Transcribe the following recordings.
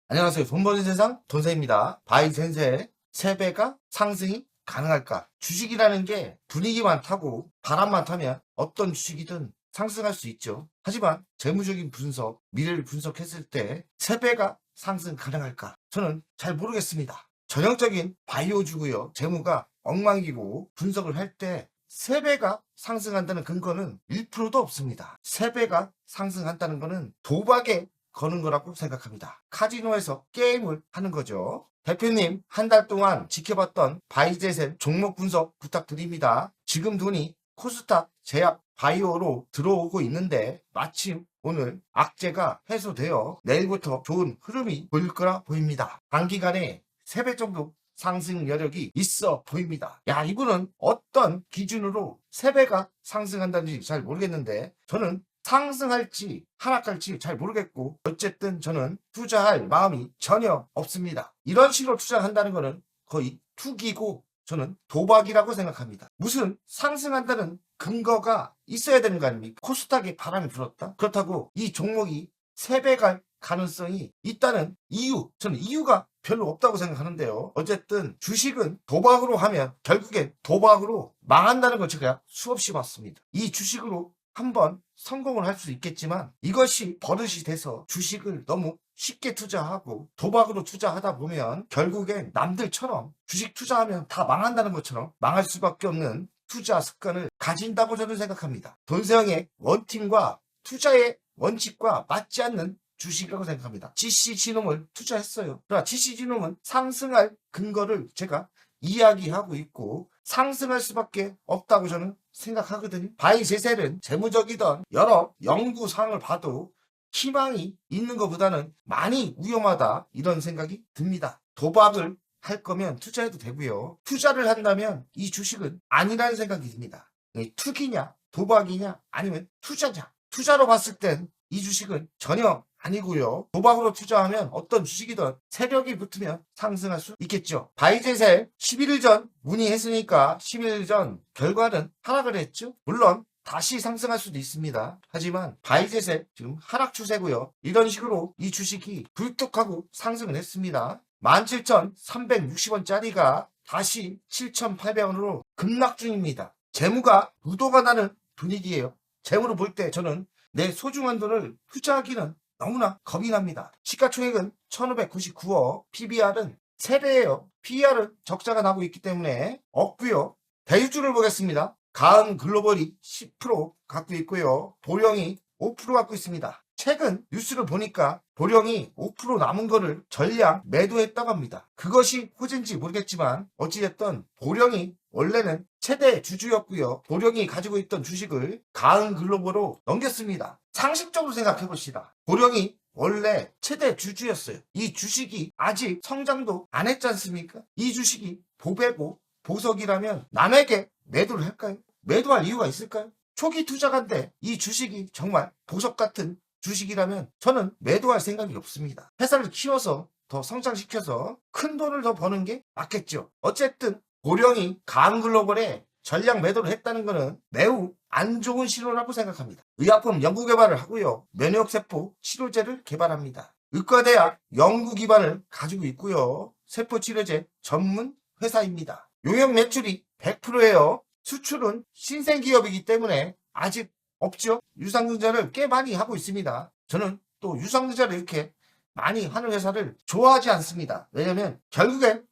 안녕하세요. 돈 버는 세상 돈세입니다. 바이센세 3배가 상승이 가능할까? 주식이라는 게 분위기만 타고 바람만 타면 어떤 주식이든 상승할 수 있죠. 하지만 재무적인 분석, 미래를 분석했을 때 3배가 상승 가능할까? 저는 잘 모르겠습니다. 전형적인 바이오주고요. 재무가 엉망이고 분석을 할 때 3배가 상승한다는 근거는 1%도 없습니다. 3배가 상승한다는 거는 도박에 거는 거라고 생각합니다. 카지노에서 게임을 하는 거죠. 대표님, 한 달 동안 지켜봤던 바이제센 종목 분석 부탁드립니다. 지금 돈이 코스닥, 제약, 바이오로 들어오고 있는데 마침 오늘 악재가 해소되어 내일부터 좋은 흐름이 보일 거라 보입니다. 단기간에 3배 정도 상승 여력이 있어 보입니다. 야, 이분은 어떤 기준으로 3배가 상승한다는지 잘 모르겠는데 저는 상승할지 하락할지 잘 모르겠고 어쨌든 저는 투자할 마음이 전혀 없습니다. 이런 식으로 투자한다는 거는 거의 투기고 저는 도박이라고 생각합니다. 무슨 상승한다는 근거가 있어야 되는 거 아닙니까? 코스닥에 바람이 불었다? 그렇다고 이 종목이 3배 갈 가능성이 있다는 이유, 저는 이유가 별로 없다고 생각하는데요. 어쨌든 주식은 도박으로 하면 결국엔 도박으로 망한다는 걸 제가 수없이 봤습니다. 이 주식으로 한번 성공을 할 수 있겠지만 이것이 버릇이 돼서 주식을 너무 쉽게 투자하고 도박으로 투자하다 보면 결국엔 남들처럼 주식 투자하면 다 망한다는 것처럼 망할 수밖에 없는 투자 습관을 가진다고 저는 생각합니다. 돈세형의 원팀과 투자의 원칙과 맞지 않는 주식이라고 생각합니다. GC진흥을 투자했어요. 그러나 GC진흥은 상승할 근거를 제가 이야기하고 있고 상승할 수밖에 없다고 저는 생각하거든요. 바이제셀은 재무적이던 여러 연구사항을 봐도 희망이 있는 것보다는 많이 위험하다 이런 생각이 듭니다. 도박을 할 거면 투자해도 되고요. 투자를 한다면 이 주식은 아니라는 생각이 듭니다. 투기냐 도박이냐 아니면 투자냐. 투자로 봤을 땐 이 주식은 전혀 아니고요. 도박으로 투자하면 어떤 주식이든 세력이 붙으면 상승할 수 있겠죠. 바이제셀 11일 전 문의했으니까 11일 전 결과는 하락을 했죠. 물론 다시 상승할 수도 있습니다. 하지만 바이제셀 지금 하락 추세고요. 이런 식으로 이 주식이 불뚝하고 상승을 했습니다. 17,360원짜리가 다시 7,800원으로 급락 중입니다. 재무가 부도가 나는 분위기예요. 재무로 볼 때 저는 내 소중한 돈을 투자하기는 너무나 겁이 납니다. 시가총액은 1599억, PBR은 3배예요. PER은 적자가 나고 있기 때문에 없고요. 대주주를 보겠습니다. 가은 글로벌이 10% 갖고 있고요. 보령이 5% 갖고 있습니다. 최근 뉴스를 보니까 보령이 5% 남은 거를 전량 매도했다고 합니다. 그것이 호재인지 모르겠지만 어찌됐든 보령이 원래는 최대 주주였고요. 보령이 가지고 있던 주식을 가은 글로벌로 넘겼습니다. 상식적으로 생각해 봅시다. 보령이 원래 최대 주주였어요. 이 주식이 아직 성장도 안 했지 않습니까? 이 주식이 보배고 보석이라면 남에게 매도를 할까요? 매도할 이유가 있을까요? 초기 투자가인데 이 주식이 정말 보석 같은 주식이라면 저는 매도할 생각이 없습니다. 회사를 키워서 더 성장시켜서 큰 돈을 더 버는 게 맞겠죠. 어쨌든 보령이 가은글로벌에 전량 매도를 했다는 것은 매우 안 좋은 신호라고 생각합니다. 의약품 연구개발을 하고요. 면역세포 치료제를 개발합니다. 의과대학 연구 기반을 가지고 있고요. 세포치료제 전문 회사입니다. 용역 매출이 100%예요. 수출은 신생기업이기 때문에 아직 없죠. 유상증자를 꽤 많이 하고 있습니다. 저는 또 유상증자를 이렇게 많이 하는 회사를 좋아하지 않습니다. 왜냐하면 결국엔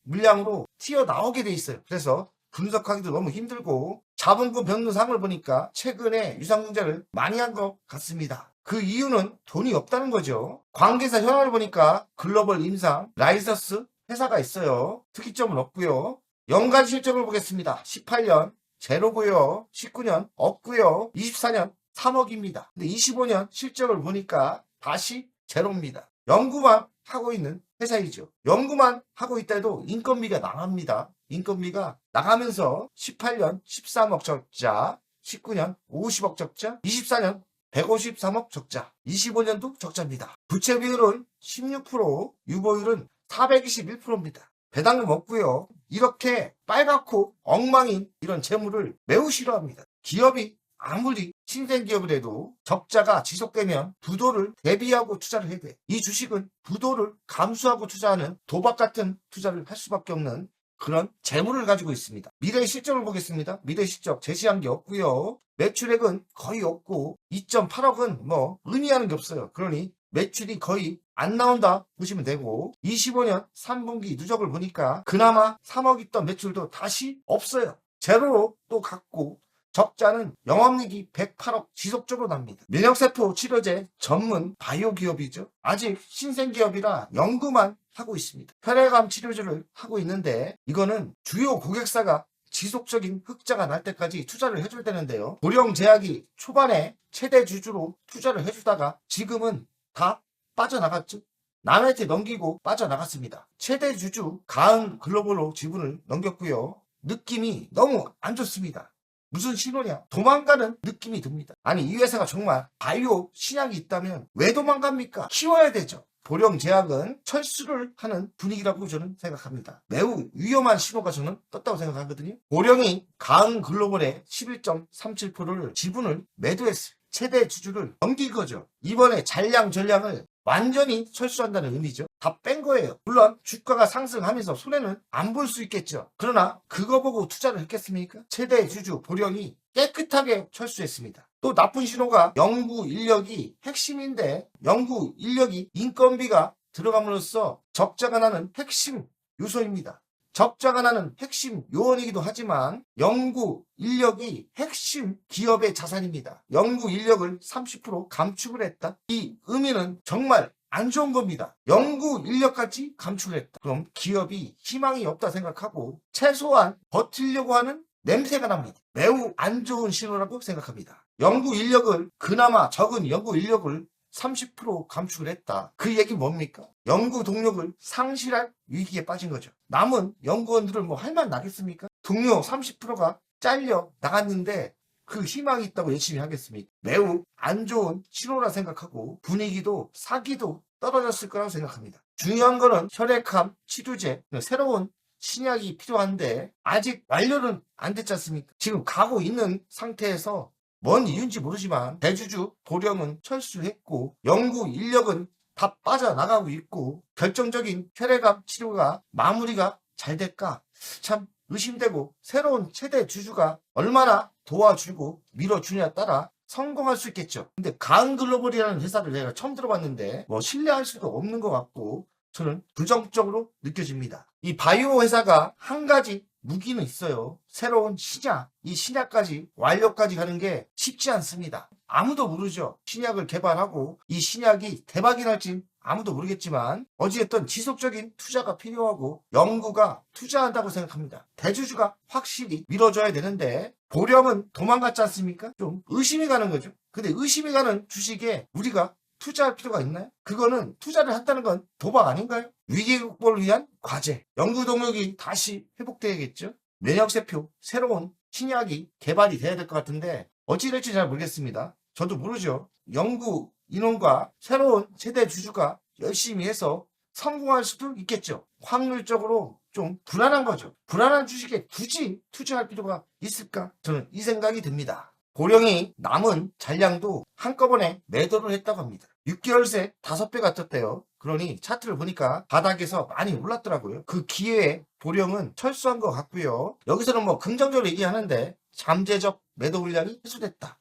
물량으로 튀어나오게 돼 있어요. 그래서 분석하기도 너무 힘들고 자본금 변동상을 보니까 최근에 유상증자를 많이 한 것 같습니다. 그 이유는 돈이 없다는 거죠. 관계사 현황을 보니까 글로벌 임상, 라이서스 회사가 있어요. 특이점은 없고요. 연간 실적을 보겠습니다. 18년 제로고요. 19년 없고요. 24년 3억입니다. 근데 25년 실적을 보니까 다시 제로입니다. 연구만 하고 있는 회사이죠. 연구만 하고 있다 해도 인건비가 나갑니다. 인건비가 나가면서 18년 13억 적자, 19년 50억 적자, 24년 153억 적자, 25년도 적자입니다. 부채 비율은 16%, 유보율은 421%입니다. 배당금 없고요. 이렇게 빨갛고 엉망인 이런 재물을 매우 싫어합니다. 기업이 아무리 신생기업이라도 적자가 지속되면 부도를 대비하고 투자를 해야 돼. 이 주식은 부도를 감수하고 투자하는 도박 같은 투자를 할 수밖에 없는 그런 재물을 가지고 있습니다. 미래 실적을 보겠습니다. 미래 실적 제시한 게 없고요. 매출액은 거의 없고 2.8억은 뭐 의미하는 게 없어요. 그러니 매출이 거의 안 나온다 보시면 되고 25년 3분기 누적을 보니까 그나마 3억 있던 매출도 다시 없어요. 제로로 또 갔고 적자는 영업이익이 108억 지속적으로 납니다. 면역세포 치료제 전문 바이오 기업이죠. 아직 신생기업이라 연구만 하고 있습니다. 혈액암 치료제를 하고 있는데 이거는 주요 고객사가 지속적인 흑자가 날 때까지 투자를 해줘야 되는데요. 고령제약이 초반에 최대 주주로 투자를 해주다가 지금은 다 빠져나갔죠. 남한테 넘기고 빠져나갔습니다. 최대 주주 가은글로벌로 지분을 넘겼고요. 느낌이 너무 안 좋습니다. 무슨 신호냐? 도망가는 느낌이 듭니다. 아니 이 회사가 정말 바이오 신약이 있다면 왜 도망갑니까? 키워야 되죠. 보령제약은 철수를 하는 분위기라고 저는 생각합니다. 매우 위험한 신호가 저는 떴다고 생각하거든요. 보령이 가은글로벌의 11.37%를 지분을 매도했어요. 최대 주주를 넘긴 거죠. 이번에 잔량 전량을 완전히 철수한다는 의미죠. 다 뺀 거예요. 물론 주가가 상승하면서 손해는 안 볼 수 있겠죠. 그러나 그거 보고 투자를 했겠습니까? 최대 주주 보령이 깨끗하게 철수했습니다. 또 나쁜 신호가 연구 인력이 핵심인데 연구 인력이 인건비가 들어감으로써 적자가 나는 핵심 요소입니다. 적자가 나는 핵심 요원이기도 하지만 연구 인력이 핵심 기업의 자산입니다. 연구 인력을 30% 감축을 했다. 이 의미는 정말 안 좋은 겁니다. 연구 인력까지 감축을 했다. 그럼 기업이 희망이 없다 생각하고 최소한 버티려고 하는 냄새가 납니다. 매우 안 좋은 신호라고 생각합니다. 연구 인력을 그나마 적은 연구 인력을 30% 감축을 했다. 그 얘기 뭡니까? 연구 동력을 상실할 위기에 빠진 거죠. 남은 연구원들을 뭐 할 만 나겠습니까? 동료 30%가 잘려 나갔는데 그 희망이 있다고 열심히 하겠습니까? 매우 안 좋은 신호라 생각하고 분위기도 사기도 떨어졌을 거라고 생각합니다. 중요한 거는 혈액암 치료제, 새로운 신약이 필요한데 아직 완료는 안 됐지 않습니까? 지금 가고 있는 상태에서 뭔 이유인지 모르지만 대주주 보령은 철수했고 연구 인력은 다 빠져나가고 있고 결정적인 혈액암 치료가 마무리가 잘 될까 참 의심되고 새로운 최대 주주가 얼마나 도와주고 밀어주냐에 따라 성공할 수 있겠죠. 근데 가은글로벌이라는 회사를 내가 처음 들어봤는데 뭐 신뢰할 수도 없는 것 같고 저는 부정적으로 느껴집니다. 이 바이오 회사가 한 가지 무기는 있어요. 새로운 신약, 이 신약까지 완료까지 가는 게 쉽지 않습니다. 아무도 모르죠. 신약을 개발하고 이 신약이 대박이 날진 아무도 모르겠지만 어찌됐든 지속적인 투자가 필요하고 연구가 투자한다고 생각합니다. 대주주가 확실히 밀어줘야 되는데 보령은 도망갔지 않습니까? 좀 의심이 가는 거죠. 근데 의심이 가는 주식에 우리가 투자할 필요가 있나요? 그거는 투자를 한다는 건 도박 아닌가요? 위기 극복을 위한 과제, 연구 동력이 다시 회복돼야겠죠? 면역세포, 새로운 신약이 개발이 돼야 될 것 같은데 어찌 될지 잘 모르겠습니다. 저도 모르죠. 연구 인원과 새로운 세대 주주가 열심히 해서 성공할 수도 있겠죠. 확률적으로 좀 불안한 거죠. 불안한 주식에 굳이 투자할 필요가 있을까? 저는 이 생각이 듭니다. 보령이 남은 잔량도 한꺼번에 매도를 했다고 합니다. 6개월 새 5배가 떴대요. 그러니 차트를 보니까 바닥에서 많이 올랐더라고요. 그 기회에 보령은 철수한 것 같고요. 여기서는 뭐 긍정적으로 얘기하는데 잠재적 매도 물량이 회수됐다.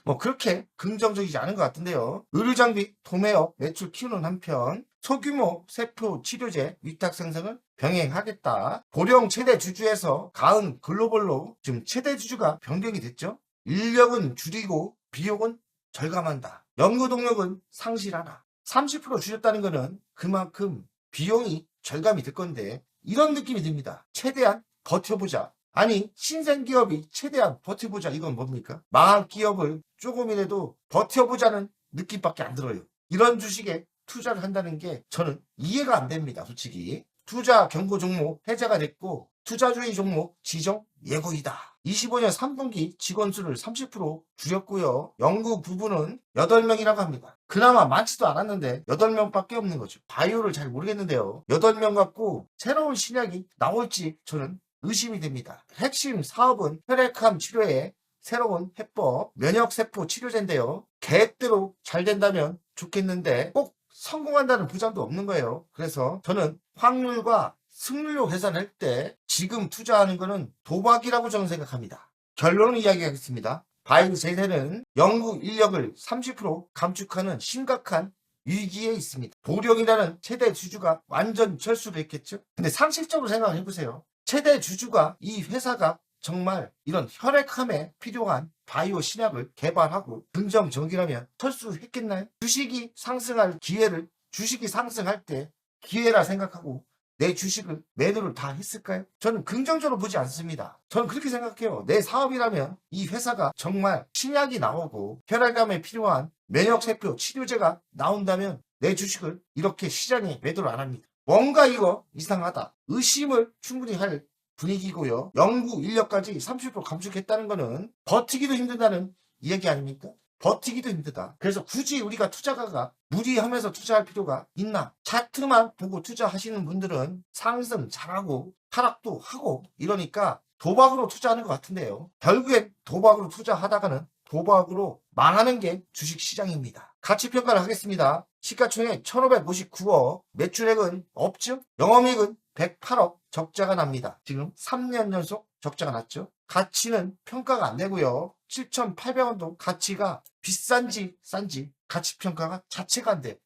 뭐 그렇게 긍정적이지 않은 것 같은데요. 의료장비 도매업 매출 키우는 한편 소규모 세포 치료제 위탁 생산을 병행하겠다. 보령 최대 주주에서 가은 글로벌로 지금 최대 주주가 변경이 됐죠. 인력은 줄이고 비용은 절감한다. 연구 동력은 상실하나. 30% 줄였다는 것은 그만큼 비용이 절감이 될 건데 이런 느낌이 듭니다. 최대한 버텨보자. 아니 신생기업이 최대한 버텨보자 이건 뭡니까? 망할 기업을 조금이라도 버텨보자는 느낌밖에 안 들어요. 이런 주식에 투자를 한다는 게 저는 이해가 안 됩니다. 솔직히. 투자 경고 종목 해제가 됐고 투자주의 종목 지정 예고이다. 25년 3분기 직원 수를 30% 줄였고요. 연구 부분은 8명이라고 합니다. 그나마 많지도 않았는데 8명밖에 없는 거죠. 바이오를 잘 모르겠는데요. 8명 갖고 새로운 신약이 나올지 저는 의심이 됩니다. 핵심 사업은 혈액암 치료에 새로운 해법 면역세포 치료제인데요. 계획대로 잘 된다면 좋겠는데 꼭 성공한다는 보장도 없는 거예요. 그래서 저는 확률과 승률로 계산할 때 지금 투자하는 거는 도박이라고 저는 생각합니다. 결론을 이야기하겠습니다. 바이오 생세는 연구 인력을 30% 감축하는 심각한 위기에 있습니다. 보령이라는 최대 주주가 완전 철수를 했겠죠. 근데 상식적으로 생각을 해보세요. 최대 주주가 이 회사가 정말 이런 혈액암에 필요한 바이오 신약을 개발하고 긍정적이라면 철수했겠나요? 주식이 상승할 기회를 주식이 상승할 때 기회라 생각하고 내 주식을 매도를 다 했을까요? 저는 긍정적으로 보지 않습니다. 저는 그렇게 생각해요. 내 사업이라면 이 회사가 정말 신약이 나오고 혈액암에 필요한 면역세포 치료제가 나온다면 내 주식을 이렇게 시장에 매도를 안 합니다. 뭔가 이거 이상하다. 의심을 충분히 할 분위기고요. 연구 인력까지 30% 감축했다는 거는 버티기도 힘들다는 이야기 아닙니까? 버티기도 힘들다. 그래서 굳이 우리가 투자가가 무리하면서 투자할 필요가 있나? 차트만 보고 투자하시는 분들은 상승 잘하고 하락도 하고 이러니까 도박으로 투자하는 것 같은데요. 결국엔 도박으로 투자하다가는 도박으로 망하는 게 주식시장입니다. 가치평가를 하겠습니다. 시가총액 1559억, 매출액은 없죠? 영업이익은 108억 적자가 납니다. 지금 3년 연속 적자가 났죠. 가치는 평가가 안 되고요. 7,800원도 가치가 비싼지 싼지 가치평가가 자체가 안 돼.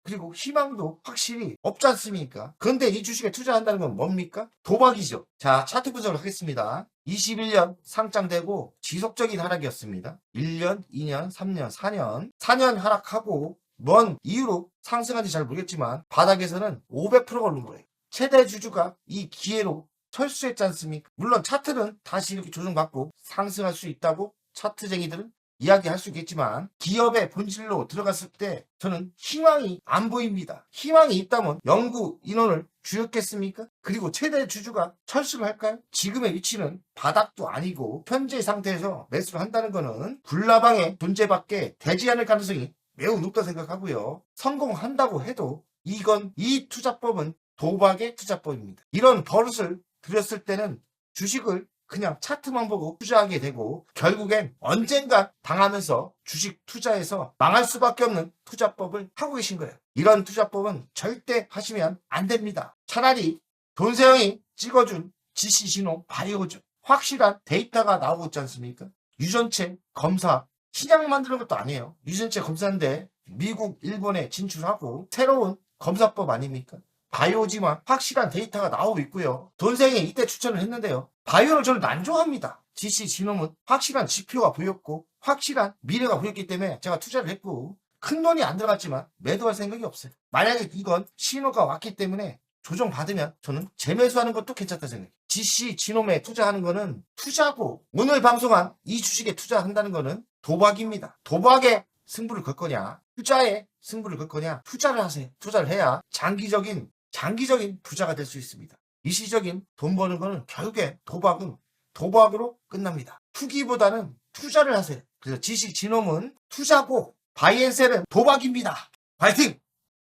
그리고 희망도 확실히 없지 않습니까? 그런데 이 주식에 투자한다는 건 뭡니까? 도박이죠. 자, 차트 분석을 하겠습니다. 21년 상장되고 지속적인 하락이었습니다. 1년, 2년, 3년, 4년. 4년 하락하고 뭔 이유로 상승한지 잘 모르겠지만 바닥에서는 500% 오른 거예요. 최대 주주가 이 기회로 철수했지 않습니까? 물론 차트는 다시 이렇게 조정받고 상승할 수 있다고 차트쟁이들은 이야기할 수 있겠지만 기업의 본질로 들어갔을 때 저는 희망이 안 보입니다. 희망이 있다면 연구 인원을 줄였겠습니까? 그리고 최대 주주가 철수를 할까요? 지금의 위치는 바닥도 아니고 현재 상태에서 매수를 한다는 것은 불나방의 존재밖에 되지 않을 가능성이 매우 높다 생각하고요. 성공한다고 해도 이 투자법은 도박의 투자법입니다. 이런 버릇을 들였을 때는 주식을 그냥 차트만 보고 투자하게 되고 결국엔 언젠가 당하면서 주식 투자에서 망할 수밖에 없는 투자법을 하고 계신 거예요. 이런 투자법은 절대 하시면 안 됩니다. 차라리 돈세영이 찍어준 GC신호 바이오죠. 확실한 데이터가 나오고 있지 않습니까? 유전체 검사 신약 만드는 것도 아니에요. 유전체 검사인데 미국, 일본에 진출하고 새로운 검사법 아닙니까? 바이오지만 확실한 데이터가 나오고 있고요. 돈생이 이때 추천을 했는데요. 바이오를 저는 안 좋아합니다. GC 지놈은 확실한 지표가 보였고 확실한 미래가 보였기 때문에 제가 투자를 했고 큰 돈이 안 들어갔지만 매도할 생각이 없어요. 만약에 이건 신호가 왔기 때문에 조정받으면 저는 재매수하는 것도 괜찮다 생각해요. GC 지놈에 투자하는 거는 투자고 오늘 방송한 이 주식에 투자한다는 거는 도박입니다. 도박에 승부를 걸 거냐 투자에 승부를 걸 거냐 투자를 하세요. 투자를 해야 장기적인 부자가 될 수 있습니다. 일시적인 돈 버는 거는 결국에 도박으로 끝납니다. 투기보다는 투자를 하세요. 그래서 지식 진홈은 투자고 바이앤셀은 도박입니다. 파이팅!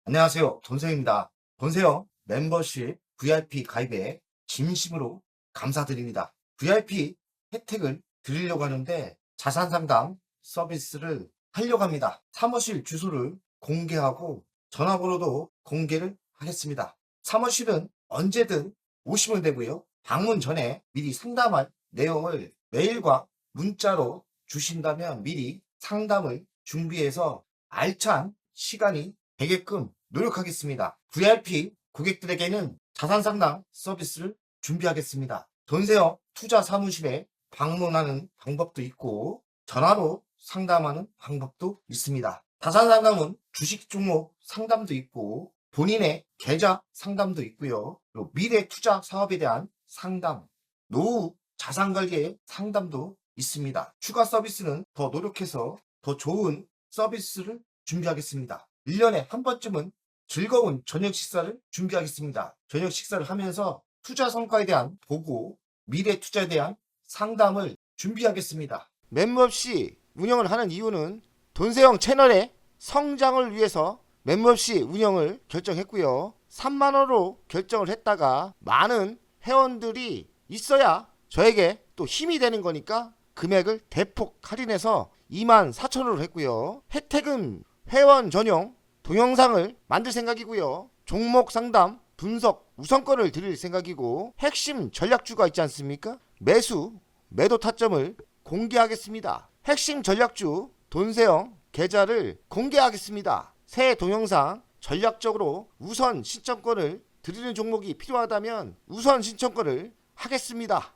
안녕하세요. 돈세영입니다. 돈세영 멤버십 VIP 가입에 진심으로 감사드립니다. VIP 혜택을 드리려고 하는데 자산 상담 서비스를 하려고 합니다. 사무실 주소를 공개하고 전화번호도 공개를 하겠습니다. 사무실은 언제든 오시면 되고요. 방문 전에 미리 상담할 내용을 메일과 문자로 주신다면 미리 상담을 준비해서 알찬 시간이 되게끔 노력하겠습니다. VIP 고객들에게는 자산상담 서비스를 준비하겠습니다. 돈세영 투자 사무실에 방문하는 방법도 있고 전화로 상담하는 방법도 있습니다. 자산상담은 주식 종목 상담도 있고 본인의 계좌 상담도 있고요. 그리고 미래 투자 사업에 대한 상담, 노후 자산관리의 상담도 있습니다. 추가 서비스는 더 노력해서 더 좋은 서비스를 준비하겠습니다. 1년에 한 번쯤은 즐거운 저녁 식사를 준비하겠습니다. 저녁 식사를 하면서 투자 성과에 대한 보고, 미래 투자에 대한 상담을 준비하겠습니다. 멤버십 운영을 하는 이유는 돈세영 채널의 성장을 위해서 멤버십 운영을 결정했고요. 3만원으로 결정을 했다가 많은 회원들이 있어야 저에게 또 힘이 되는 거니까 금액을 대폭 할인해서 24,000원으로 했고요. 혜택은 회원 전용 동영상을 만들 생각이고요. 종목 상담, 분석, 우선권을 드릴 생각이고 핵심 전략주가 있지 않습니까? 매수, 매도 타점을 공개하겠습니다. 핵심 전략주 돈세영 계좌를 공개하겠습니다. 새 동영상 전략적으로 우선 신청권을 드리는 종목이 필요하다면 우선 신청권을 하겠습니다.